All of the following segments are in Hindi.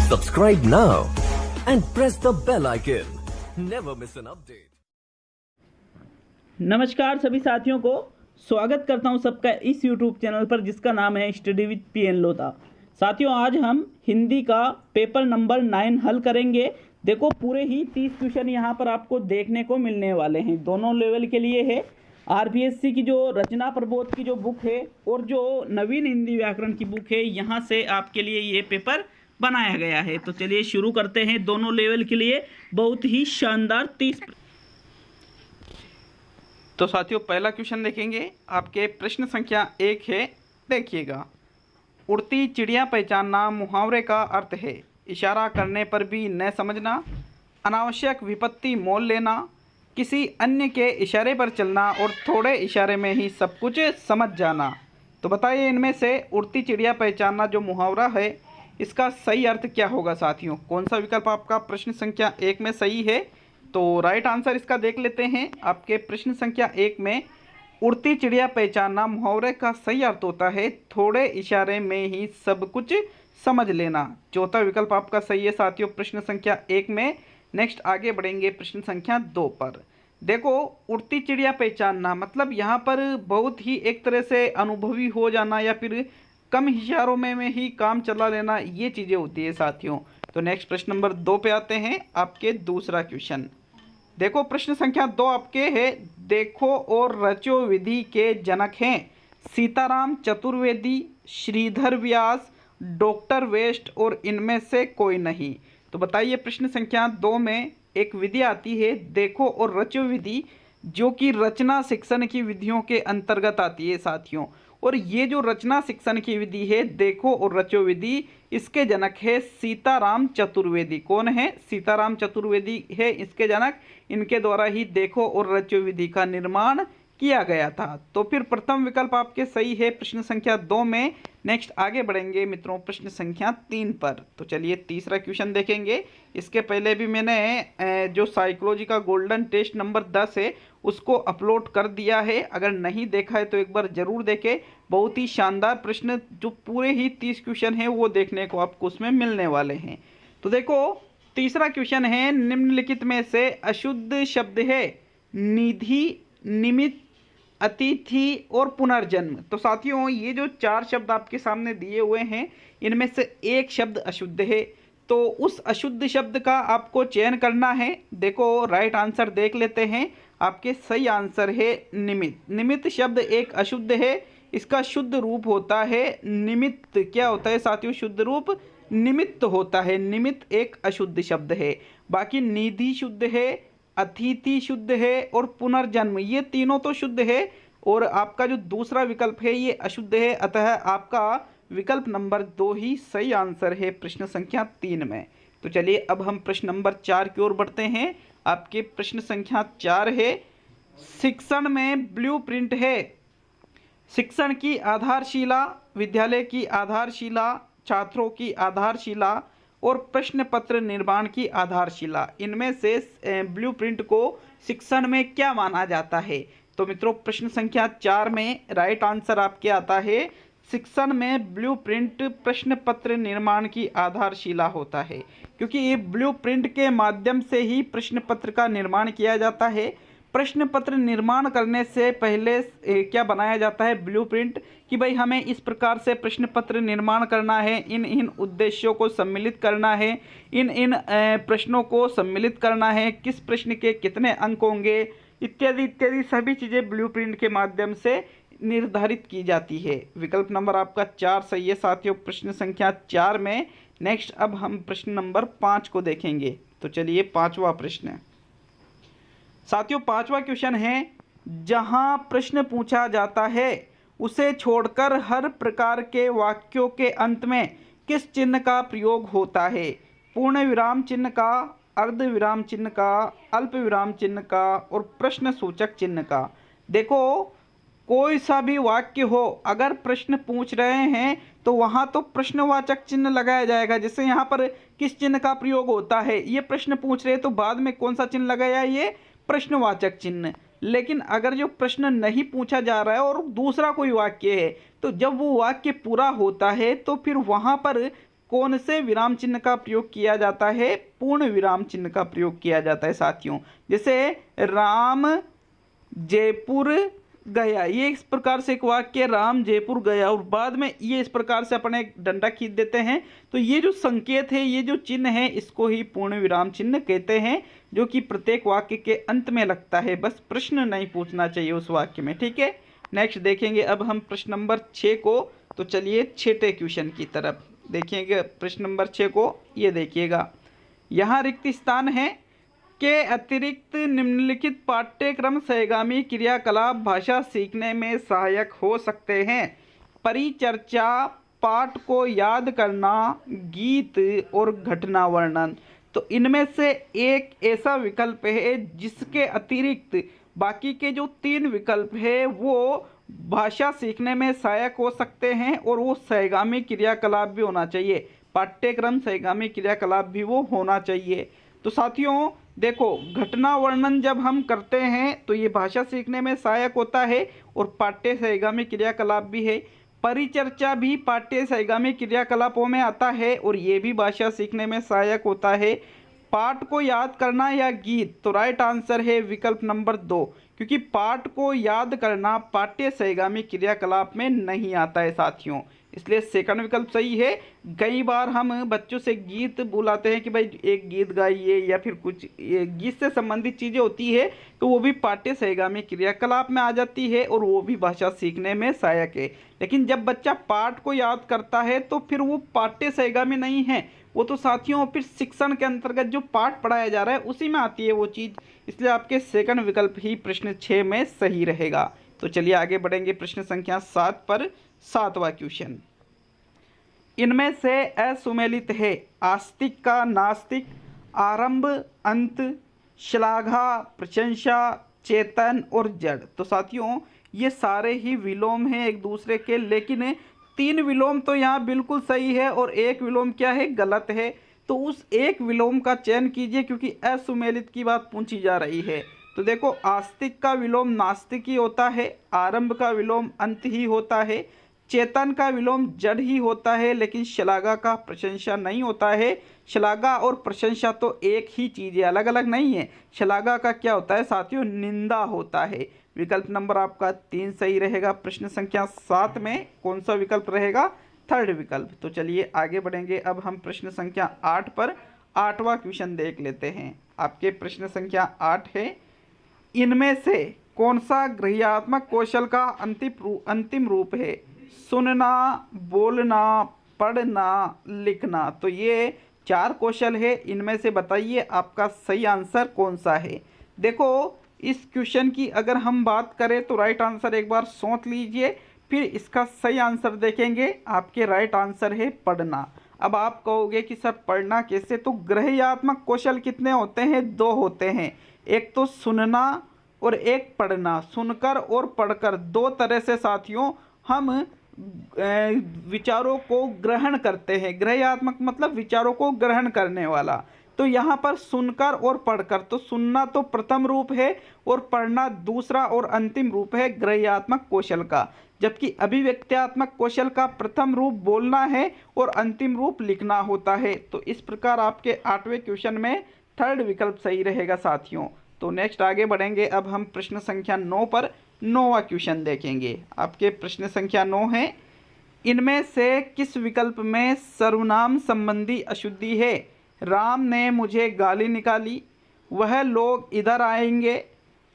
Subscribe now and press the bell icon. Never miss an update. नमस्कार सभी साथियों को स्वागत करता हूं सबका इस YouTube चैनल पर जिसका नाम है स्टडी विद पीएन लोधा। साथियों आज हम हिंदी का पेपर नंबर 9 हल करेंगे। देखो पूरे ही 30 क्वेश्चन यहां पर आपको देखने को मिलने वाले हैं। दोनों लेवल के लिए है। आरपीएससी की जो रचना प्रबोध की जो बुक है और जो नवीन हिंदी व्याकरण की बुक है यहाँ से आपके लिए ये पेपर बनाया गया है। तो चलिए शुरू करते हैं। दोनों लेवल के लिए बहुत ही शानदार 30। तो साथियों पहला क्वेश्चन देखेंगे। आपके प्रश्न संख्या 1 है, देखिएगा। उड़ती चिड़िया पहचानना मुहावरे का अर्थ है। इशारा करने पर भी न समझना, अनावश्यक विपत्ति मोल लेना, किसी अन्य के इशारे पर चलना और थोड़े इशारे में ही सब कुछ समझ जाना। तो बताइए इनमें से उड़ती चिड़िया पहचानना जो मुहावरा है इसका सही अर्थ क्या होगा साथियों? कौन सा विकल्प आपका प्रश्न संख्या 1 में सही है? तो राइट आंसर इसका देख लेते हैं। आपके प्रश्न संख्या 1 में उड़ती चिड़िया पहचानना मुहावरे का सही अर्थ होता है थोड़े इशारे में ही सब कुछ समझ लेना। चौथा विकल्प आपका सही है साथियों प्रश्न संख्या 1 में। नेक्स्ट आगे बढ़ेंगे प्रश्न संख्या 2 पर। देखो उड़ती चिड़िया पहचानना मतलब यहाँ पर बहुत ही एक तरह से अनुभवी हो जाना या फिर कम इशारों में ही काम चला लेना, ये चीज़ें होती है साथियों। तो नेक्स्ट प्रश्न नंबर 2 पे आते हैं। आपके दूसरा क्वेश्चन देखो प्रश्न संख्या 2 आपके है। देखो और रचो विधि के जनक हैं सीताराम चतुर्वेदी, श्रीधर व्यास, डॉक्टर वेस्ट और इनमें से कोई नहीं। तो बताइए प्रश्न संख्या 2 में एक विधि आती है देखो और रचो विधि, जो कि रचना शिक्षण की विधियों के अंतर्गत आती है साथियों। और ये जो रचना शिक्षण की विधि है देखो और रचो विधि, इसके जनक है सीताराम चतुर्वेदी। कौन है? सीताराम चतुर्वेदी है इसके जनक। इनके द्वारा ही देखो और रचो विधि का निर्माण किया गया था। तो फिर प्रथम विकल्प आपके सही है प्रश्न संख्या 2 में। नेक्स्ट आगे बढ़ेंगे मित्रों प्रश्न संख्या 3 पर। तो चलिए तीसरा क्वेश्चन देखेंगे। इसके पहले भी मैंने जो साइकोलॉजी का गोल्डन टेस्ट नंबर 10 है उसको अपलोड कर दिया है। अगर नहीं देखा है तो एक बार ज़रूर देखें। बहुत ही शानदार प्रश्न जो पूरे ही 30 क्वेश्चन हैं वो देखने को आपको उसमें मिलने वाले हैं। तो देखो तीसरा क्वेश्चन है निम्नलिखित में से अशुद्ध शब्द है निधि, निमित्त, अतिथि और पुनर्जन्म। तो साथियों ये जो 4 शब्द आपके सामने दिए हुए हैं इनमें से एक शब्द अशुद्ध है। तो उस अशुद्ध शब्द का आपको चयन करना है। देखो राइट आंसर देख लेते हैं। आपके सही आंसर है निमित्त। निमित्त शब्द एक अशुद्ध है। इसका शुद्ध रूप होता है निमित्त। क्या होता है साथियों? शुद्ध रूप निमित्त होता है। निमित्त एक अशुद्ध शब्द है। बाकी निधि शुद्ध है, अतिथि शुद्ध है और पुनर्जन्म ये तीनों तो शुद्ध है। और आपका जो दूसरा विकल्प है ये अशुद्ध है। अतः आपका विकल्प नंबर 2 ही सही आंसर है प्रश्न संख्या 3 में। तो चलिए अब हम प्रश्न नंबर 4 की ओर बढ़ते हैं। आपके प्रश्न संख्या 4 है शिक्षण में ब्लूप्रिंट है। शिक्षण की आधारशिला, विद्यालय की आधारशिला, छात्रों की आधारशिला और प्रश्न पत्र निर्माण की आधारशिला, इनमें से ब्लूप्रिंट को शिक्षण में क्या माना जाता है? तो मित्रों प्रश्न संख्या 4 में राइट आंसर आपके आता है शिक्षण में ब्लूप्रिंट प्रश्न पत्र निर्माण की आधारशिला होता है। क्योंकि ये ब्लूप्रिंट के माध्यम से ही प्रश्न पत्र का निर्माण किया जाता है। प्रश्न पत्र निर्माण करने से पहले क्या बनाया जाता है? ब्लूप्रिंट, कि भाई हमें इस प्रकार से प्रश्न पत्र निर्माण करना है, इन इन उद्देश्यों को सम्मिलित करना है, इन इन प्रश्नों को सम्मिलित करना है, किस प्रश्न के कितने अंक होंगे, इत्यादि इत्यादि सभी चीज़ें ब्लूप्रिंट के माध्यम से निर्धारित की जाती है। विकल्प नंबर आपका 4 सही है साथियों प्रश्न संख्या 4 में। नेक्स्ट अब हम प्रश्न नंबर 5 को देखेंगे। तो चलिए 5वां प्रश्न साथियों 5वां क्वेश्चन है जहां प्रश्न पूछा जाता है उसे छोड़कर हर प्रकार के वाक्यों के अंत में किस चिन्ह का प्रयोग होता है? पूर्ण विराम चिन्ह का, अर्ध विराम चिन्ह का, अल्प विराम चिन्ह का और प्रश्न सूचक चिन्ह का। देखो कोई सा भी वाक्य हो अगर प्रश्न पूछ रहे हैं तो वहाँ तो प्रश्नवाचक चिन्ह लगाया जाएगा। जैसे यहाँ पर किस चिन्ह का प्रयोग होता है, ये प्रश्न पूछ रहे हैं तो बाद में कौन सा चिन्ह लगाया? ये प्रश्नवाचक चिन्ह। लेकिन अगर जो प्रश्न नहीं पूछा जा रहा है और दूसरा कोई वाक्य है तो जब वो वाक्य पूरा होता है तो फिर वहाँ पर कौन से विराम चिन्ह का प्रयोग किया जाता है? पूर्ण विराम चिन्ह का प्रयोग किया जाता है साथियों। जैसे राम जयपुर गया, ये इस प्रकार से एक वाक्य, राम जयपुर गया, और बाद में ये इस प्रकार से अपने डंडा खींच देते हैं। तो ये जो संकेत है, ये जो चिन्ह है, इसको ही पूर्ण विराम चिन्ह कहते हैं, जो कि प्रत्येक वाक्य के अंत में लगता है। बस प्रश्न नहीं पूछना चाहिए उस वाक्य में, ठीक है। नेक्स्ट देखेंगे अब हम प्रश्न नंबर 6 को। तो चलिए छठे क्वेश्चन की तरफ देखिएगा। प्रश्न नंबर 6 को ये देखिएगा, यहाँ रिक्त स्थान है के अतिरिक्त निम्नलिखित पाठ्यक्रम सहगामी क्रियाकलाप भाषा सीखने में सहायक हो सकते हैं। परिचर्चा, पाठ को याद करना, गीत और घटना वर्णन। तो इनमें से एक ऐसा विकल्प है जिसके अतिरिक्त बाकी के जो 3 विकल्प है वो भाषा सीखने में सहायक हो सकते हैं, और वो सहगामी क्रियाकलाप भी होना चाहिए। पाठ्यक्रम सहगामी क्रियाकलाप भी वो होना चाहिए। तो साथियों देखो, घटना वर्णन जब हम करते हैं तो ये भाषा सीखने में सहायक होता है और पाठ्य सहगामी क्रियाकलाप भी है। परिचर्चा भी पाठ्य सहगामी क्रियाकलापों में आता है और ये भी भाषा सीखने में सहायक होता है। पाठ को याद करना या गीत, तो राइट आंसर है विकल्प नंबर 2, क्योंकि पाठ को याद करना पाठ्य सहगामी क्रियाकलाप में नहीं आता है साथियों, इसलिए सेकंड विकल्प सही है। कई बार हम बच्चों से गीत बुलाते हैं कि भाई एक गीत गाइए, या फिर कुछ गीत से संबंधित चीज़ें होती है, तो वो भी पाठ्य सहगामी क्रियाकलाप में आ जाती है और वो भी भाषा सीखने में सहायक है। लेकिन जब बच्चा पाठ को याद करता है तो फिर वो पाठ्य सहगामी नहीं है, वो तो साथियों फिर शिक्षण के अंतर्गत जो पाठ पढ़ाया जा रहा है उसी में आती है वो चीज़, इसलिए आपके सेकंड विकल्प ही प्रश्न 6 में सही रहेगा। तो चलिए आगे बढ़ेंगे प्रश्न संख्या 7 पर। 7वां क्वेश्चन, इनमें से असुमेलित है आस्तिक का नास्तिक, आरंभ, अंत, श्लाघा, प्रशंसा, चेतन और जड़। तो साथियों ये सारे ही विलोम हैं एक दूसरे के, लेकिन 3 विलोम तो यहाँ बिल्कुल सही है और एक विलोम क्या है, गलत है। तो उस एक विलोम का चयन कीजिए, क्योंकि असुमेलित की बात पूछी जा रही है। तो देखो, आस्तिक का विलोम नास्तिक ही होता है, आरंभ का विलोम अंत ही होता है, चेतन का विलोम जड़ ही होता है, लेकिन श्लाघा का प्रशंसा नहीं होता है। श्लाघा और प्रशंसा तो एक ही चीज़ है, अलग अलग नहीं है। श्लाघा का क्या होता है साथियों, निंदा होता है। विकल्प नंबर आपका 3 सही रहेगा। प्रश्न संख्या 7 में कौन सा विकल्प रहेगा, थर्ड विकल्प। तो चलिए आगे बढ़ेंगे अब हम प्रश्न संख्या 8 पर। 8वां क्वेश्चन देख लेते हैं। आपके प्रश्न संख्या 8 है, इनमें से कौन सा ग्रहणात्मक कौशल का अंतिम रूप है? सुनना, बोलना, पढ़ना, लिखना। तो ये 4 कौशल है, इनमें से बताइए आपका सही आंसर कौन सा है। देखो, इस क्वेश्चन की अगर हम बात करें तो राइट आंसर एक बार सोच लीजिए, फिर इसका सही आंसर देखेंगे। आपके राइट आंसर है पढ़ना। अब आप कहोगे कि सर पढ़ना कैसे, तो ग्रहणात्मक कौशल कितने होते हैं, 2 होते हैं, एक तो सुनना और एक पढ़ना। सुनकर और पढ़कर 2 तरह से साथियों हम विचारों को ग्रहण करते हैं। ग्रहणात्मक मतलब विचारों को ग्रहण करने वाला। तो यहाँ पर सुनकर और पढ़कर, तो सुनना तो प्रथम रूप है और पढ़ना दूसरा और अंतिम रूप है ग्रहणात्मक कौशल का, जबकि अभिव्यक्त्यात्मक कौशल का प्रथम रूप बोलना है और अंतिम रूप लिखना होता है। तो इस प्रकार आपके 8वें क्वेश्चन में थर्ड विकल्प सही रहेगा साथियों। तो नेक्स्ट आगे बढ़ेंगे अब हम प्रश्न संख्या 9 पर। 9वां क्वेश्चन देखेंगे। आपके प्रश्न संख्या 9 है, इनमें से किस विकल्प में सर्वनाम संबंधी अशुद्धि है? राम ने मुझे गाली निकाली, वह लोग इधर आएंगे,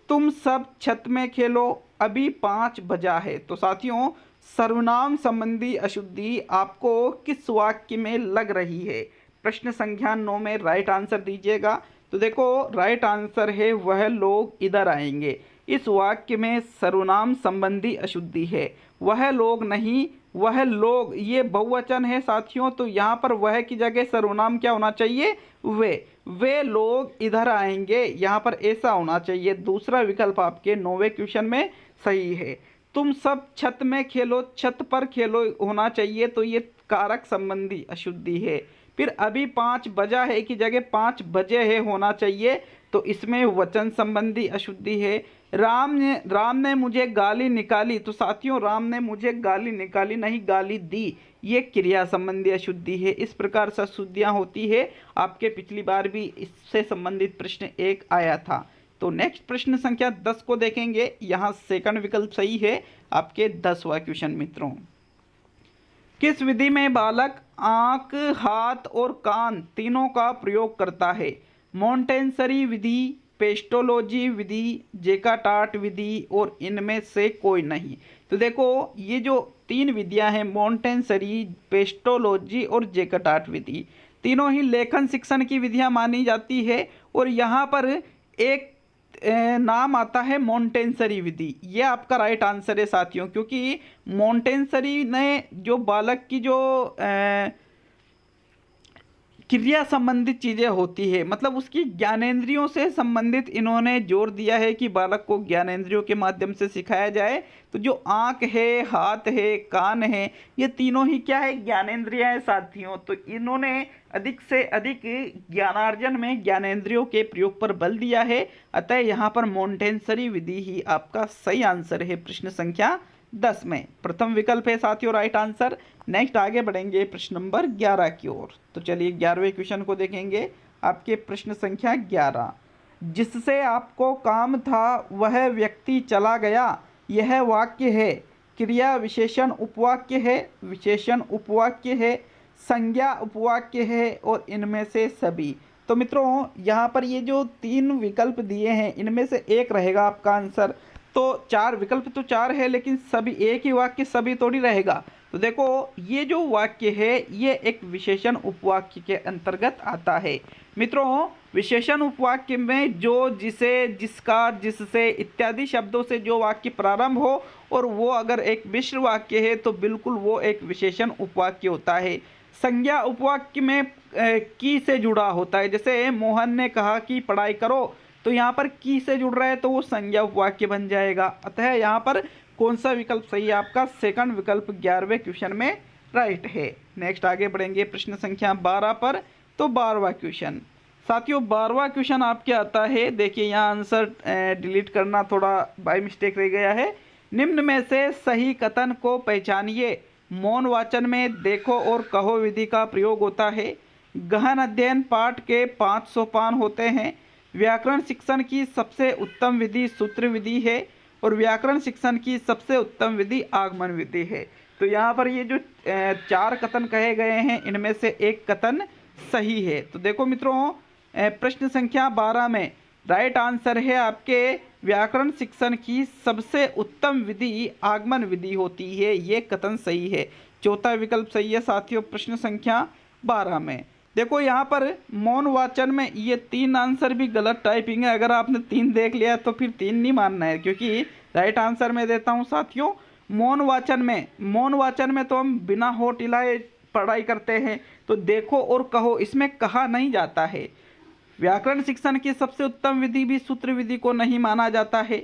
तुम सब छत में खेलो, अभी 5 बजा है। तो साथियों सर्वनाम संबंधी अशुद्धि आपको किस वाक्य में लग रही है? प्रश्न संख्या 9 में राइट आंसर दीजिएगा। तो देखो, राइट आंसर है वह लोग इधर आएंगे। इस वाक्य में सर्वनाम संबंधी अशुद्धि है, वह लोग नहीं, वह लोग, ये बहुवचन है साथियों। तो यहाँ पर वह की जगह सर्वनाम क्या होना चाहिए, वे लोग इधर आएंगे, यहाँ पर ऐसा होना चाहिए। दूसरा विकल्प आपके 9वें क्वेश्चन में सही है। तुम सब छत में खेलो, छत पर खेलो होना चाहिए, तो ये कारक संबंधी अशुद्धि है। फिर अभी 5 बजा है की जगह 5 बजे है होना चाहिए, तो इसमें वचन संबंधी अशुद्धि है। राम ने मुझे गाली निकाली, तो साथियों राम ने मुझे गाली निकाली नहीं गाली दी, ये क्रिया संबंधी अशुद्धि है। इस प्रकार से अशुद्धियाँ होती है। आपके पिछली बार भी इससे संबंधित प्रश्न एक आया था। तो नेक्स्ट प्रश्न संख्या 10 को देखेंगे। यहाँ सेकंड विकल्प सही है। आपके 10वां क्वेश्चन मित्रों, किस विधि में बालक आंख, हाथ और कान तीनों का प्रयोग करता है? मॉन्टेसरी विधि, पेस्टोलॉजी विधि, जेकार्ट विधि और इनमें से कोई नहीं। तो देखो ये जो 3 विधियां हैं, मॉन्टेसरी, पेस्टोलॉजी और जेकार्ट विधि, तीनों ही लेखन शिक्षण की विधियां मानी जाती है। और यहाँ पर एक नाम आता है मॉन्टेसरी विधि। ये आपका राइट आंसर है साथियों, क्योंकि मॉन्टेसरी ने जो बालक की जो क्रिया संबंधित चीज़ें होती है, मतलब उसकी ज्ञानेंद्रियों से संबंधित इन्होंने जोर दिया है कि बालक को ज्ञानेंद्रियों के माध्यम से सिखाया जाए। तो जो आँख है, हाथ है, कान है, ये तीनों ही क्या है? ज्ञानेंद्रियाँ हैं साथियों। तो इन्होंने अधिक से अधिक ज्ञानार्जन में ज्ञानेंद्रियों के प्रयोग पर बल दिया है। अतः यहाँ पर मॉन्टेसरी विधि ही आपका सही आंसर है प्रश्न संख्या 10 में। प्रथम विकल्प है साथियों राइट आंसर। नेक्स्ट आगे बढ़ेंगे प्रश्न नंबर 11 की ओर। तो चलिए 11वें क्वेश्चन को देखेंगे। आपके प्रश्न संख्या 11, जिससे आपको काम था वह व्यक्ति चला गया, यह वाक्य है। क्रिया विशेषण उपवाक्य है, विशेषण उपवाक्य है, संज्ञा उपवाक्य है और इनमें से सभी। तो मित्रों यहाँ पर ये जो 3 विकल्प दिए हैं, इनमें से एक रहेगा आपका आंसर। तो 4 विकल्प तो 4 है, लेकिन सभी एक ही वाक्य सभी थोड़ी रहेगा। तो देखो ये जो वाक्य है ये एक विशेषण उपवाक्य के अंतर्गत आता है। मित्रों विशेषण उपवाक्य में जो, जिसे, जिसका, जिससे इत्यादि शब्दों से जो वाक्य प्रारंभ हो और वो अगर एक मिश्र वाक्य है तो बिल्कुल वो एक विशेषण उपवाक्य होता है। संज्ञा उपवाक्य में की से जुड़ा होता है। जैसे मोहन ने कहा कि पढ़ाई करो, तो यहाँ पर की से जुड़ रहा है तो वो संज्ञा उपवाक्य बन जाएगा। अतः यहाँ पर कौन सा विकल्प सही है? आपका सेकंड विकल्प 11वें क्वेश्चन में राइट है। नेक्स्ट आगे बढ़ेंगे प्रश्न संख्या 12 पर। तो 12वां क्वेश्चन साथियों, 12वां क्वेश्चन आपके आता है। देखिए यहाँ आंसर डिलीट करना थोड़ा बाय मिस्टेक रह गया है। निम्न में से सही कथन को पहचानिए। मौन वाचन में देखो और कहो विधि का प्रयोग होता है। गहन अध्ययन पाठ के 5 सोपान होते हैं। व्याकरण शिक्षण की सबसे उत्तम विधि सूत्र विधि है और व्याकरण शिक्षण की सबसे उत्तम विधि आगमन विधि है। तो यहाँ पर ये जो 4 कथन कहे गए हैं, इनमें से एक कथन सही है। तो देखो मित्रों प्रश्न संख्या 12 में राइट आंसर है आपके व्याकरण शिक्षण की सबसे उत्तम विधि आगमन विधि होती है। ये कथन सही है। चौथा विकल्प सही है साथियों प्रश्न संख्या 12 में। देखो यहाँ पर मौन वाचन में ये 3 आंसर भी गलत टाइपिंग है। अगर आपने 3 देख लिया तो फिर 3 नहीं मानना है, क्योंकि राइट आंसर मैं देता हूँ साथियों मौन वाचन में तो हम बिना होठ हिलाए पढ़ाई करते हैं। तो देखो और कहो इसमें कहा नहीं जाता है। व्याकरण शिक्षण की सबसे उत्तम विधि भी सूत्र विधि को नहीं माना जाता है,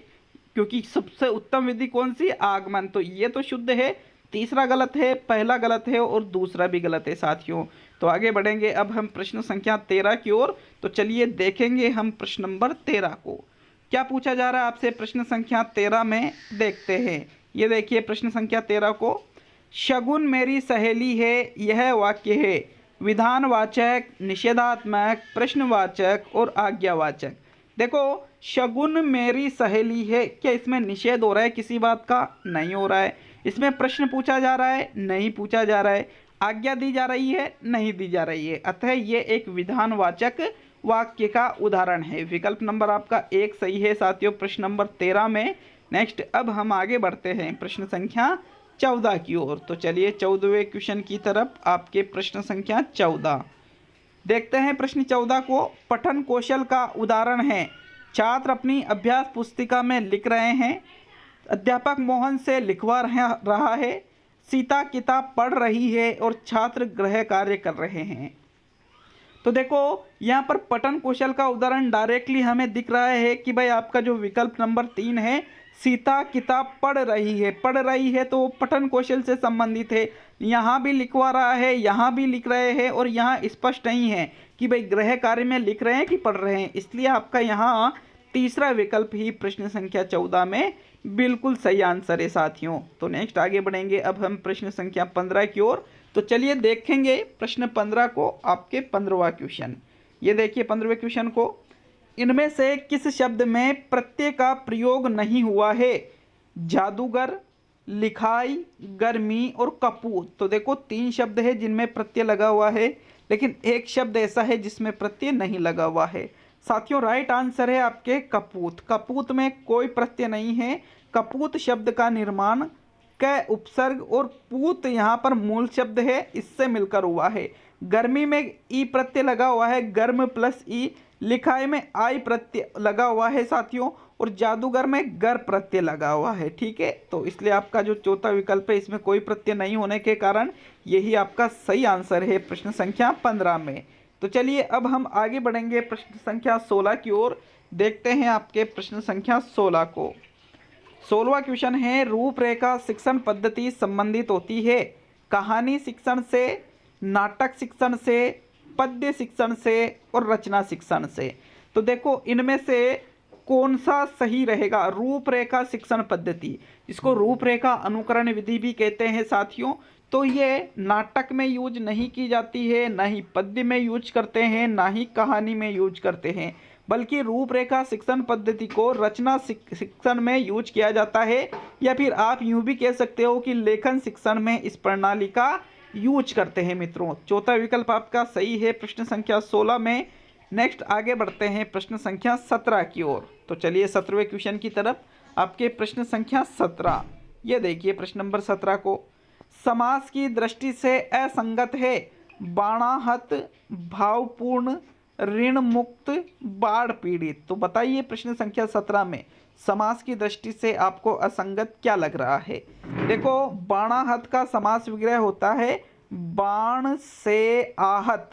क्योंकि सबसे उत्तम विधि कौन सी? आगमन। तो ये तो शुद्ध है। तीसरा गलत है, पहला गलत है और दूसरा भी गलत है साथियों। तो आगे बढ़ेंगे अब हम प्रश्न संख्या 13 की ओर। तो चलिए देखेंगे हम प्रश्न नंबर 13 को। क्या पूछा जा रहा है आपसे प्रश्न संख्या 13 में, देखते हैं। ये देखिए प्रश्न संख्या 13 को, शगुन मेरी सहेली है, यह वाक्य है। विधानवाचक, निषेधात्मक, प्रश्नवाचक और आज्ञावाचक। देखो शगुन मेरी सहेली है, क्या इसमें निषेध हो रहा है? किसी बात का नहीं हो रहा है। इसमें प्रश्न पूछा जा रहा है? नहीं पूछा जा रहा है। आज्ञा दी जा रही है? नहीं दी जा रही है। अतः ये एक विधानवाचक वाक्य का उदाहरण है। विकल्प नंबर आपका 1 सही है साथियों प्रश्न नंबर 13 में। नेक्स्ट अब हम आगे बढ़ते हैं प्रश्न संख्या 14 की ओर। तो चलिए 14वें क्वेश्चन की तरफ। आपके प्रश्न संख्या 14 देखते हैं। प्रश्न 14 को, पठन कौशल का उदाहरण है। छात्र अपनी अभ्यास पुस्तिका में लिख रहे हैं। अध्यापक मोहन से लिखवा रहा है। सीता किताब पढ़ रही है और छात्र गृह कार्य कर रहे हैं। तो देखो यहाँ पर पठन कौशल का उदाहरण डायरेक्टली हमें दिख रहा है कि भाई आपका जो विकल्प नंबर 3 है, सीता किताब पढ़ रही है तो पठन कौशल से संबंधित है। यहाँ भी लिखवा रहा है, यहाँ भी लिख रहे हैं और यहाँ स्पष्ट नहीं है कि भाई गृह कार्य में लिख रहे हैं कि पढ़ रहे हैं। इसलिए आपका यहाँ तीसरा विकल्प ही प्रश्न संख्या 14 में बिल्कुल सही आंसर है साथियों। तो नेक्स्ट आगे बढ़ेंगे अब हम प्रश्न संख्या 15 की ओर। तो चलिए देखेंगे प्रश्न 15 को, आपके 15वां क्वेश्चन। ये देखिए 15वें क्वेश्चन को, इनमें से किस शब्द में प्रत्यय का प्रयोग नहीं हुआ है? जादूगर, लिखाई, गर्मी और कपूत। तो देखो 3 शब्द है जिनमें प्रत्यय लगा हुआ है, लेकिन एक शब्द ऐसा है जिसमें प्रत्यय नहीं लगा हुआ है साथियों। राइट आंसर है आपके कपूत। कपूत में कोई प्रत्यय नहीं है। कपूत शब्द का निर्माण क उपसर्ग और पूत यहाँ पर मूल शब्द है, इससे मिलकर हुआ है। गर्मी में ई प्रत्यय लगा हुआ है, गर्म प्लस ई। लिखाई में आई प्रत्यय लगा हुआ है साथियों, और जादूगर में गर प्रत्यय लगा हुआ है। ठीक है, तो इसलिए आपका जो चौथा विकल्प है इसमें कोई प्रत्यय नहीं होने के कारण यही आपका सही आंसर है प्रश्न संख्या 15 में। तो चलिए अब हम आगे बढ़ेंगे प्रश्न संख्या 16 की ओर। देखते हैं आपके प्रश्न संख्या 16 को। 16वां क्वेश्चन है, रूपरेखा शिक्षण पद्धति संबंधित होती है कहानी शिक्षण से, नाटक शिक्षण से, पद्य शिक्षण से और रचना शिक्षण से। तो देखो इनमें से कौन सा सही रहेगा? रूपरेखा शिक्षण पद्धति, इसको रूपरेखा अनुकरण विधि भी कहते हैं साथियों। तो ये नाटक में यूज नहीं की जाती है, ना ही पद्य में यूज करते हैं, ना ही कहानी में यूज करते हैं, बल्कि रूपरेखा शिक्षण पद्धति को रचना शिक्षण में यूज किया जाता है, या फिर आप यूं भी कह सकते हो कि लेखन शिक्षण में इस प्रणाली का यूज करते हैं मित्रों। चौथा विकल्प आपका सही है प्रश्न संख्या 16 में। नेक्स्ट आगे बढ़ते हैं प्रश्न संख्या 17 की ओर। तो चलिए 17वें क्वेश्चन की तरफ। आपके प्रश्न संख्या 17, ये देखिए प्रश्न नंबर 17 को, समास की दृष्टि से असंगत है बाणाहत, भावपूर्ण, ऋण मुक्त, बाढ़ पीड़ित। तो बताइए प्रश्न संख्या 17 में समास की दृष्टि से आपको असंगत क्या लग रहा है? देखो बाणाहत का समास विग्रह होता है बाण से आहत,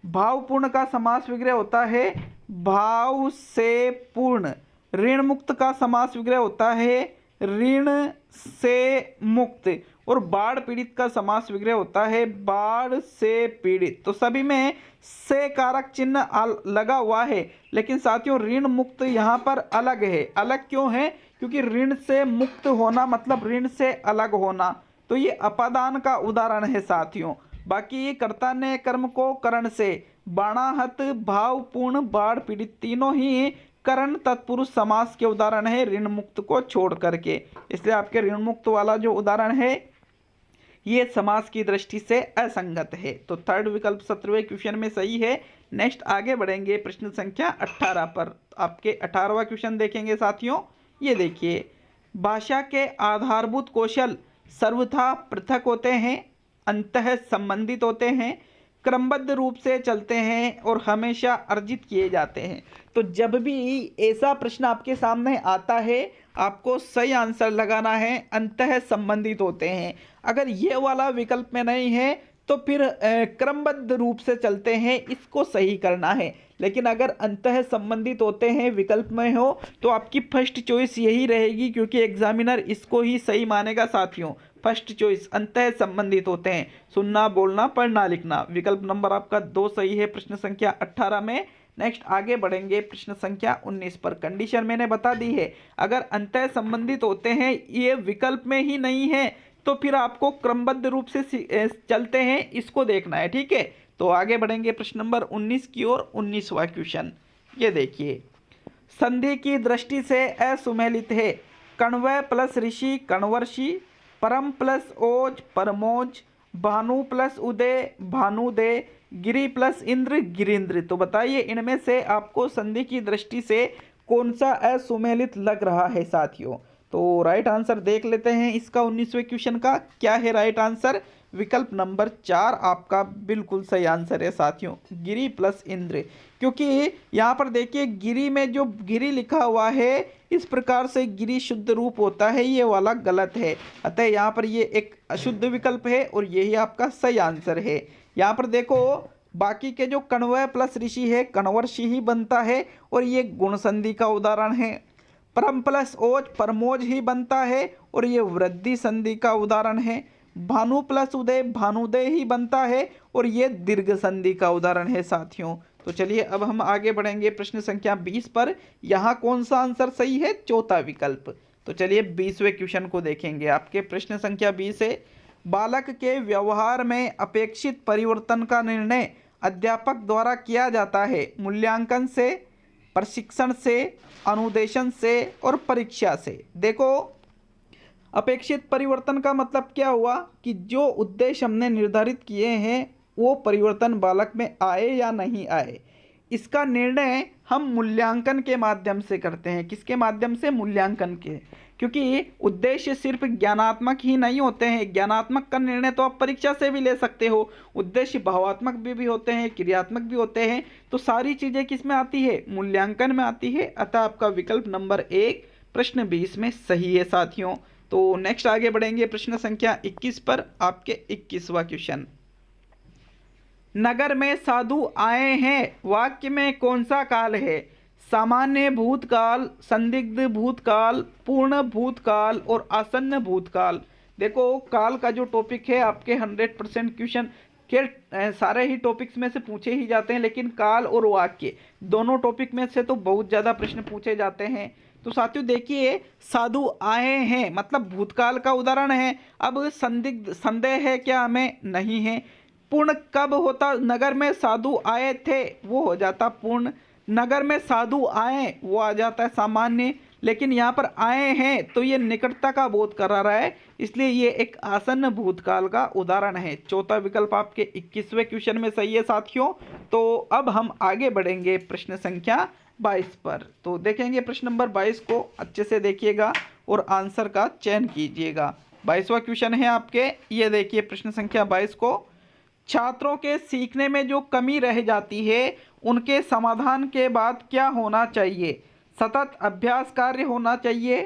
भावपूर्ण का समास विग्रह होता है भाव से पूर्ण, ऋण मुक्त का समास विग्रह होता है ऋण से मुक्त, और बाढ़ पीड़ित का समास विग्रह होता है बाढ़ से पीड़ित। तो सभी में से कारक चिन्ह लगा हुआ है, लेकिन साथियों ऋण मुक्त यहाँ पर अलग है। अलग क्यों है? क्योंकि ऋण से मुक्त होना मतलब ऋण से अलग होना, तो ये अपादान का उदाहरण है साथियों। बाकी कर्ता ने कर्म को करण से, बाणाहत, भावपूर्ण, बाढ़ पीड़ित तीनों ही करण तत्पुरुष समास के उदाहरण है ऋण मुक्त को छोड़ करके। इसलिए आपके ऋण मुक्त वाला जो उदाहरण है ये समास की दृष्टि से असंगत है। तो थर्ड विकल्प 17वें क्वेश्चन में सही है। नेक्स्ट आगे बढ़ेंगे प्रश्न संख्या 18 पर। आपके 18वां क्वेश्चन देखेंगे साथियों। ये देखिए, भाषा के आधारभूत कौशल सर्वथा पृथक होते हैं, अंतः संबंधित होते हैं, क्रमबद्ध रूप से चलते हैं और हमेशा अर्जित किए जाते हैं। तो जब भी ऐसा प्रश्न आपके सामने आता है आपको सही आंसर लगाना है अंतः संबंधित होते हैं। अगर ये वाला विकल्प में नहीं है तो फिर क्रमबद्ध रूप से चलते हैं, इसको सही करना है। लेकिन अगर अंतः संबंधित होते हैं विकल्प में हो तो आपकी फर्स्ट चॉइस यही रहेगी, क्योंकि एग्जामिनर इसको ही सही मानेगा साथियों। फर्स्ट चॉइस अंतः संबंधित होते हैं, सुनना, बोलना, पढ़ना, लिखना। विकल्प नंबर आपका 2 सही है प्रश्न संख्या 18 में। नेक्स्ट आगे बढ़ेंगे प्रश्न संख्या 19 पर। कंडीशन मैंने बता दी है, अगर अंतः संबंधित होते हैं ये विकल्प में ही नहीं है तो फिर आपको क्रमबद्ध रूप से चलते हैं, इसको देखना है। ठीक है, तो आगे बढ़ेंगे प्रश्न नंबर 19 की ओर। 19वां क्वेश्चन ये देखिए, संधि की दृष्टि से असुमेलित है कण्व प्लस ऋषि कण्वर्षि, परम प्लस ओज परमोज, भानु प्लस उदय भानुदय, गिरि प्लस इंद्र गिरिंद्र। तो बताइए इनमें से आपको संधि की दृष्टि से कौन सा असुमेलित लग रहा है साथियों? तो राइट आंसर देख लेते हैं इसका 19वें क्वेश्चन का। क्या है राइट आंसर? विकल्प नंबर 4 आपका बिल्कुल सही आंसर है साथियों, गिरि प्लस इंद्र। क्योंकि यहाँ पर देखिए गिरि में जो गिरि लिखा हुआ है इस प्रकार से गिरि शुद्ध रूप होता है, ये वाला गलत है। अतः यहाँ पर ये एक अशुद्ध विकल्प है और यही आपका सही आंसर है। यहाँ पर देखो बाकी के जो कण्व प्लस ऋषि है कण्वर्षि ही बनता है और ये गुण संधि का उदाहरण है। परम प्लस ओज परमोज ही बनता है और ये वृद्धि संधि का उदाहरण है। भानु प्लस उदय भानुदय ही बनता है और ये दीर्घ संधि का उदाहरण है साथियों। तो चलिए अब हम आगे बढ़ेंगे प्रश्न संख्या 20 पर। यहाँ कौन सा आंसर सही है? चौथा विकल्प। तो चलिए 20वें क्वेश्चन को देखेंगे। आपके प्रश्न संख्या 20 है, बालक के व्यवहार में अपेक्षित परिवर्तन का निर्णय अध्यापक द्वारा किया जाता है मूल्यांकन से, प्रशिक्षण से, अनुदेशन से और परीक्षा से। देखो, अपेक्षित परिवर्तन का मतलब क्या हुआ कि जो उद्देश्य हमने निर्धारित किए हैं वो परिवर्तन बालक में आए या नहीं आए, इसका निर्णय हम मूल्यांकन के माध्यम से करते हैं। किसके माध्यम से? मूल्यांकन के। क्योंकि उद्देश्य सिर्फ ज्ञानात्मक ही नहीं होते हैं। ज्ञानात्मक का निर्णय तो आप परीक्षा से भी ले सकते हो। उद्देश्य भावात्मक भी होते हैं, क्रियात्मक भी होते हैं। तो सारी चीज़ें किस में आती है? मूल्यांकन में आती है। अतः आपका विकल्प नंबर 1 प्रश्न 20 में सही है साथियों। तो नेक्स्ट आगे बढ़ेंगे प्रश्न संख्या 21 पर। आपके 21वां क्वेश्चन, नगर में साधु आए हैं, वाक्य में कौन सा काल है? सामान्य भूतकाल, संदिग्ध भूतकाल, पूर्ण भूतकाल और आसन्न भूतकाल। देखो, काल का जो टॉपिक है आपके 100% क्वेश्चन के सारे ही टॉपिक्स में से पूछे ही जाते हैं, लेकिन काल और वाक्य दोनों टॉपिक में से तो बहुत ज़्यादा प्रश्न पूछे जाते हैं। तो साथियों देखिए, साधु आए हैं मतलब भूतकाल का उदाहरण है। अब संदिग्ध, संदेह है क्या हमें? नहीं है। पूर्ण कब होता? नगर में साधु आए थे, वो हो जाता पूर्ण। नगर में साधु आए, वो आ जाता है सामान्य। लेकिन यहाँ पर आए हैं तो ये निकटता का बोध करा रहा है, इसलिए ये एक आसन्न भूतकाल का उदाहरण है। चौथा विकल्प आपके 21वें क्वेश्चन में सही है साथियों। तो अब हम आगे बढ़ेंगे प्रश्न संख्या 22 पर। तो देखेंगे प्रश्न नंबर 22 को, अच्छे से देखिएगा और आंसर का चयन कीजिएगा। 22वां क्वेश्चन है आपके, ये देखिए प्रश्न संख्या 22 को, छात्रों के सीखने में जो कमी रह जाती है उनके समाधान के बाद क्या होना चाहिए? सतत अभ्यास कार्य होना चाहिए,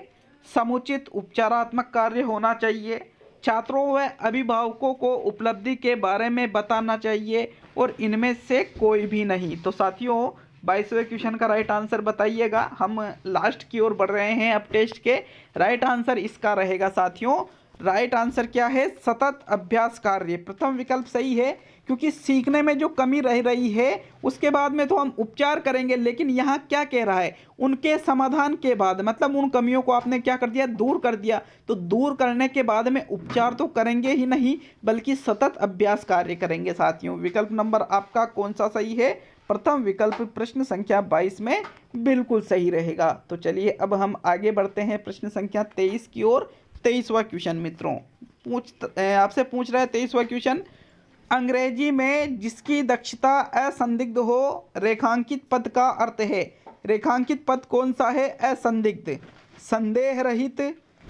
समुचित उपचारात्मक कार्य होना चाहिए, छात्रों व अभिभावकों को उपलब्धि के बारे में बताना चाहिए और इनमें से कोई भी नहीं। तो साथियों 22वें क्वेश्चन का राइट आंसर बताइएगा। हम लास्ट की ओर बढ़ रहे हैं अब टेस्ट के। राइट आंसर इसका रहेगा साथियों। राइट आंसर क्या है? सतत अभ्यास कार्य। प्रथम विकल्प सही है, क्योंकि सीखने में जो कमी रह रही है उसके बाद में तो हम उपचार करेंगे, लेकिन यहाँ क्या कह रहा है? उनके समाधान के बाद, मतलब उन कमियों को आपने क्या कर दिया? दूर कर दिया। तो दूर करने के बाद में उपचार तो करेंगे ही नहीं, बल्कि सतत अभ्यास कार्य करेंगे साथियों। विकल्प नंबर आपका कौन सा सही है? प्रथम विकल्प प्रश्न संख्या 22 में बिल्कुल सही रहेगा। तो चलिए अब हम आगे बढ़ते हैं प्रश्न संख्या 23 की ओर। 23वां क्वेश्चन मित्रों आपसे पूछ रहा है 23वां क्वेश्चन, अंग्रेजी में जिसकी दक्षता असंदिग्ध हो रेखांकित पद का अर्थ है। रेखांकित पद कौन सा है? असंदिग्ध, संदेह रहित,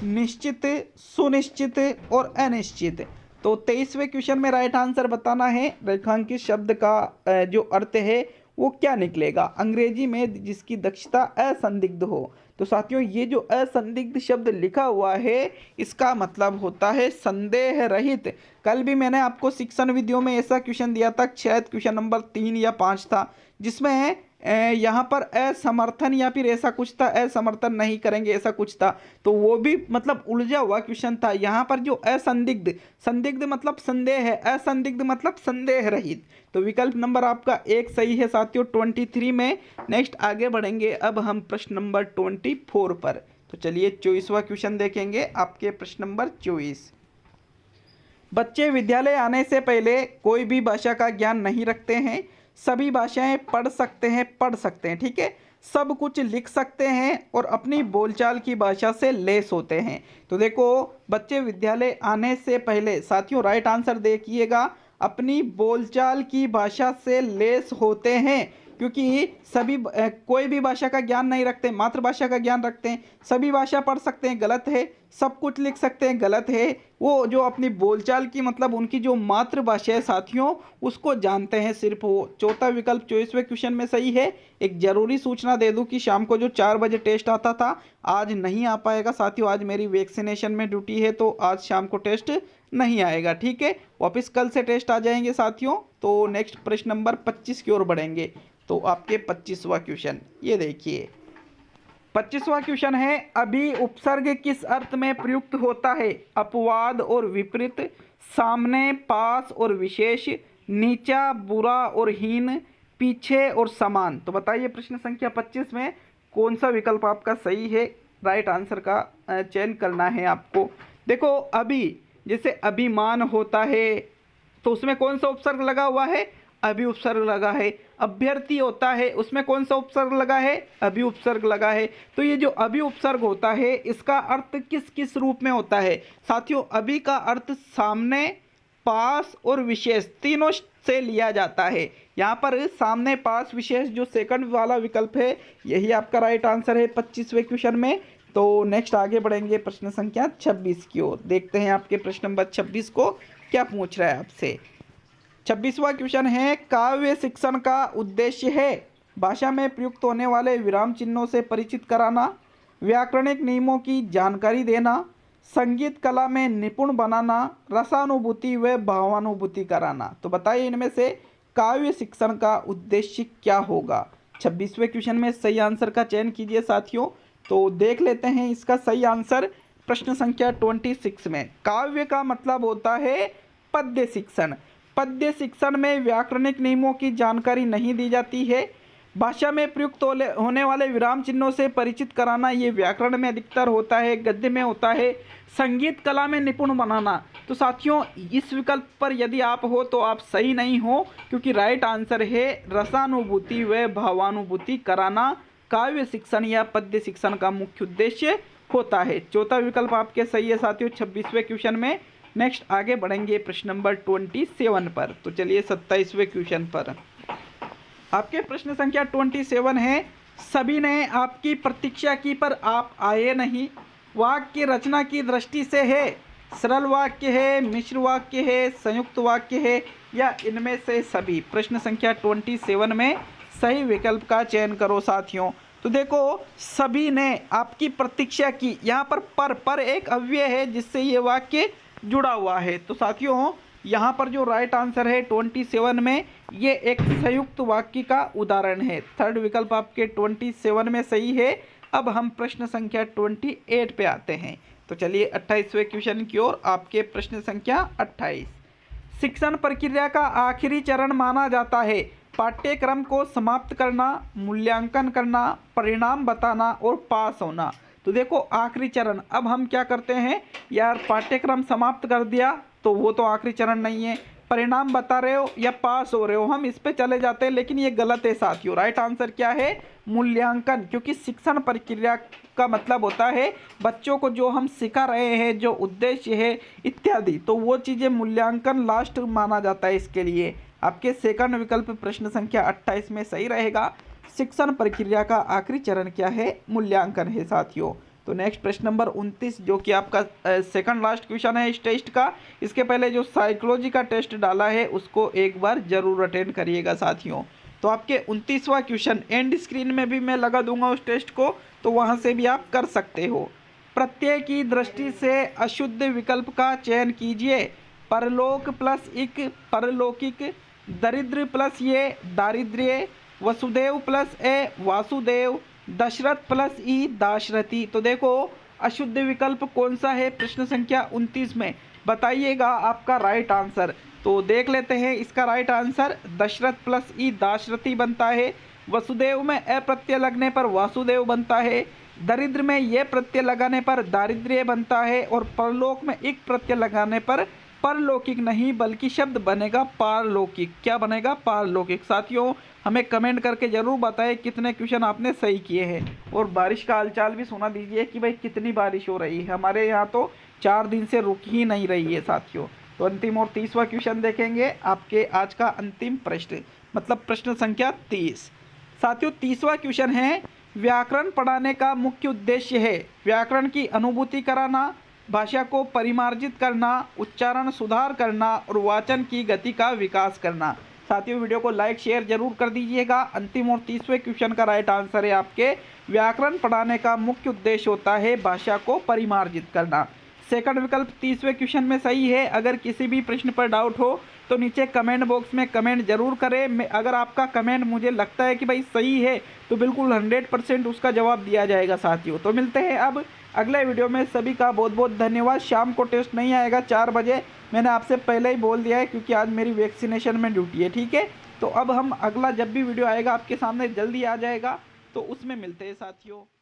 निश्चित, सुनिश्चित और अनिश्चित। तो 23वें क्वेश्चन में राइट आंसर बताना है। रेखांकित शब्द का जो अर्थ है वो क्या निकलेगा? अंग्रेजी में जिसकी दक्षता असंदिग्ध हो। तो साथियों ये जो असंदिग्ध शब्द लिखा हुआ है इसका मतलब होता है संदेह रहित। कल भी मैंने आपको शिक्षण विधियों में ऐसा क्वेश्चन दिया था, शायद क्वेश्चन नंबर 3 या 5 था, जिसमें यहाँ पर असमर्थन या फिर ऐसा कुछ था, असमर्थन नहीं करेंगे ऐसा कुछ था। तो वो भी मतलब उलझा हुआ क्वेश्चन था। यहाँ पर जो असंदिग्ध, संदिग्ध मतलब संदेह है, असंदिग्ध मतलब संदेह रहित। तो विकल्प नंबर आपका 1 सही है साथियों 23 में। नेक्स्ट आगे बढ़ेंगे अब हम प्रश्न नंबर 24 पर। तो चलिए 24वां क्वेश्चन देखेंगे आपके प्रश्न नंबर 24। बच्चे विद्यालय आने से पहले कोई भी भाषा का ज्ञान नहीं रखते हैं। सभी भाषाएं पढ़ सकते हैं, ठीक है, सब कुछ लिख सकते हैं और अपनी बोलचाल की भाषा से लेस होते हैं। तो देखो बच्चे विद्यालय आने से पहले साथियों राइट आंसर देखिएगा, अपनी बोलचाल की भाषा से लेस होते हैं, क्योंकि सभी कोई भी भाषा का ज्ञान नहीं रखते, मातृभाषा का ज्ञान रखते हैं। सभी भाषा पढ़ सकते हैं, गलत है। सब कुछ लिख सकते हैं, गलत है। वो जो अपनी बोलचाल की मतलब उनकी जो मातृभाषा है साथियों उसको जानते हैं सिर्फ वो। चौथा विकल्प 24वें क्वेश्चन में सही है। एक ज़रूरी सूचना दे दूं कि शाम को जो 4 बजे टेस्ट आता था आज नहीं आ पाएगा साथियों। आज मेरी वैक्सीनेशन में ड्यूटी है तो आज शाम को टेस्ट नहीं आएगा, ठीक है। वापस कल से टेस्ट आ जाएंगे साथियों। तो नेक्स्ट प्रश्न नंबर 25 की ओर बढ़ेंगे। तो आपके 25वां क्वेश्चन ये देखिए। 25वां क्वेश्चन है, अभी उपसर्ग किस अर्थ में प्रयुक्त होता है? अपवाद और विपरीत, सामने, पास और विशेष, नीचा, बुरा और हीन, पीछे और समान। तो बताइए प्रश्न संख्या 25 में कौन सा विकल्प आपका सही है। राइट आंसर का चयन करना है आपको। देखो अभी जैसे अभिमान होता है तो उसमें कौन सा उपसर्ग लगा हुआ है, अभी उपसर्ग लगा है। अभ्यर्थी होता है उसमें कौन सा उपसर्ग लगा है, अभी उपसर्ग लगा है। तो ये जो अभी उपसर्ग होता है इसका अर्थ किस किस रूप में होता है साथियों। अभी का अर्थ सामने, पास और विशेष तीनों से लिया जाता है। यहाँ पर सामने, पास, विशेष जो सेकंड वाला विकल्प है यही आपका राइट आंसर है 25वें क्वेश्चन में। तो नेक्स्ट आगे बढ़ेंगे प्रश्न संख्या 26 की ओर। देखते हैं आपके प्रश्न नंबर 26 को क्या पूछ रहा है आपसे। 26वां क्वेश्चन है, काव्य शिक्षण का उद्देश्य है भाषा में प्रयुक्त होने वाले विराम चिन्हों से परिचित कराना, व्याकरणिक नियमों की जानकारी देना, संगीत कला में निपुण बनाना, रसानुभूति व भावानुभूति कराना। तो बताइए इनमें से काव्य शिक्षण का उद्देश्य क्या होगा। 26वें क्वेश्चन में सही आंसर का चयन कीजिए साथियों। तो देख लेते हैं इसका सही आंसर प्रश्न संख्या 26 में। काव्य का मतलब होता है पद्य शिक्षण। पद्य शिक्षण में व्याकरणिक नियमों की जानकारी नहीं दी जाती है। भाषा में प्रयुक्त होने वाले विराम चिन्हों से परिचित कराना ये व्याकरण में अधिकतर होता है, गद्य में होता है। संगीत कला में निपुण बनाना, तो साथियों इस विकल्प पर यदि आप हो तो आप सही नहीं हो, क्योंकि राइट आंसर है रसानुभूति व भावानुभूति कराना काव्य शिक्षण या पद्य शिक्षण का मुख्य उद्देश्य होता है। चौथा विकल्प आपके सही है साथियों 26वें क्वेश्चन में। नेक्स्ट आगे बढ़ेंगे प्रश्न नंबर 27 पर। तो चलिए 27वें क्वेश्चन पर। आपके प्रश्न संख्या 27 है, सभी ने आपकी प्रतीक्षा की पर आप आए नहीं। वाक्य रचना की दृष्टि से है, सरल वाक्य है, मिश्र वाक्य है, संयुक्त वाक्य है या इनमें से सभी। प्रश्न संख्या 27 में सही विकल्प का चयन करो साथियों। तो देखो सभी ने आपकी प्रतीक्षा की, यहाँ पर एक अव्यय है जिससे ये वाक्य जुड़ा हुआ है। तो साथियों यहाँ पर जो राइट आंसर है 27 में ये एक संयुक्त वाक्य का उदाहरण है। थर्ड विकल्प आपके 27 में सही है। अब हम प्रश्न संख्या 28 पे आते हैं। तो चलिए 28वें क्वेश्चन की ओर। आपके प्रश्न संख्या 28, शिक्षण प्रक्रिया का आखिरी चरण माना जाता है पाठ्यक्रम को समाप्त करना, मूल्यांकन करना, परिणाम बताना और पास होना। तो देखो आखिरी चरण, अब हम क्या करते हैं यार, पाठ्यक्रम समाप्त कर दिया तो वो तो आखिरी चरण नहीं है। परिणाम बता रहे हो या पास हो रहे हो, हम इस पे चले जाते हैं, लेकिन ये गलत है साथियों। राइट आंसर क्या है, मूल्यांकन, क्योंकि शिक्षण प्रक्रिया का मतलब होता है बच्चों को जो हम सिखा रहे हैं, जो उद्देश्य है इत्यादि, तो वो चीज़ें मूल्यांकन लास्ट माना जाता है इसके लिए। आपके सेकंड विकल्प प्रश्न संख्या 28 में सही रहेगा। शिक्षण प्रक्रिया का आखिरी चरण क्या है, मूल्यांकन है साथियों। तो नेक्स्ट प्रश्न नंबर 29 जो कि आपका सेकंड लास्ट क्वेश्चन है इस टेस्ट का। इसके पहले जो साइकोलॉजी का टेस्ट डाला है उसको एक बार जरूर अटेंड करिएगा साथियों। तो आपके 29वां क्वेश्चन एंड स्क्रीन में भी मैं लगा दूंगा उस टेस्ट को, तो वहां से भी आप कर सकते हो। प्रत्यय की दृष्टि से अशुद्ध विकल्प का चयन कीजिए। परलोक प्लस इक परलौकिक, दरिद्र प्लस ये दारिद्र्य, वसुदेव प्लस ए वासुदेव, दशरथ प्लस ई दाशरथी। तो देखो अशुद्ध विकल्प कौन सा है प्रश्न संख्या 29 में, बताइएगा आपका राइट आंसर। तो देख लेते हैं इसका राइट आंसर दशरथ प्लस ई दाशरथी बनता है। वसुदेव में ए प्रत्यय लगने पर वासुदेव बनता है। दरिद्र में ये प्रत्यय लगाने पर दारिद्र्य बनता है। और परलोक में एक प्रत्यय लगाने पर परलौकिक नहीं बल्कि शब्द बनेगा पारलौकिक। क्या बनेगा, पारलौकिक। साथियों हमें कमेंट करके ज़रूर बताएं कितने क्वेश्चन आपने सही किए हैं। और बारिश का हालचाल भी सुना दीजिए कि भाई कितनी बारिश हो रही है। हमारे यहाँ तो 4 दिन से रुक ही नहीं रही है साथियों। तो अंतिम और 30वां क्वेश्चन देखेंगे, आपके आज का अंतिम प्रश्न, मतलब प्रश्न संख्या 30। साथियों 30वां क्वेश्चन है, व्याकरण पढ़ाने का मुख्य उद्देश्य है व्याकरण की अनुभूति कराना, भाषा को परिमार्जित करना, उच्चारण सुधार करना और वाचन की गति का विकास करना। साथियों वीडियो को लाइक शेयर जरूर कर दीजिएगा। अंतिम और 30वें क्वेश्चन का राइट आंसर है आपके व्याकरण पढ़ाने का मुख्य उद्देश्य होता है भाषा को परिमार्जित करना। सेकंड विकल्प 30वें क्वेश्चन में सही है। अगर किसी भी प्रश्न पर डाउट हो तो नीचे कमेंट बॉक्स में कमेंट जरूर करें। अगर आपका कमेंट मुझे लगता है कि भाई सही है तो बिल्कुल 100% उसका जवाब दिया जाएगा साथियों। तो मिलते हैं अब अगले वीडियो में। सभी का बहुत बहुत धन्यवाद। शाम को टेस्ट नहीं आएगा 4 बजे, मैंने आपसे पहले ही बोल दिया है क्योंकि आज मेरी वैक्सीनेशन में ड्यूटी है। ठीक है, तो अब हम अगला जब भी वीडियो आएगा आपके सामने जल्दी आ जाएगा, तो उसमें मिलते हैं साथियों।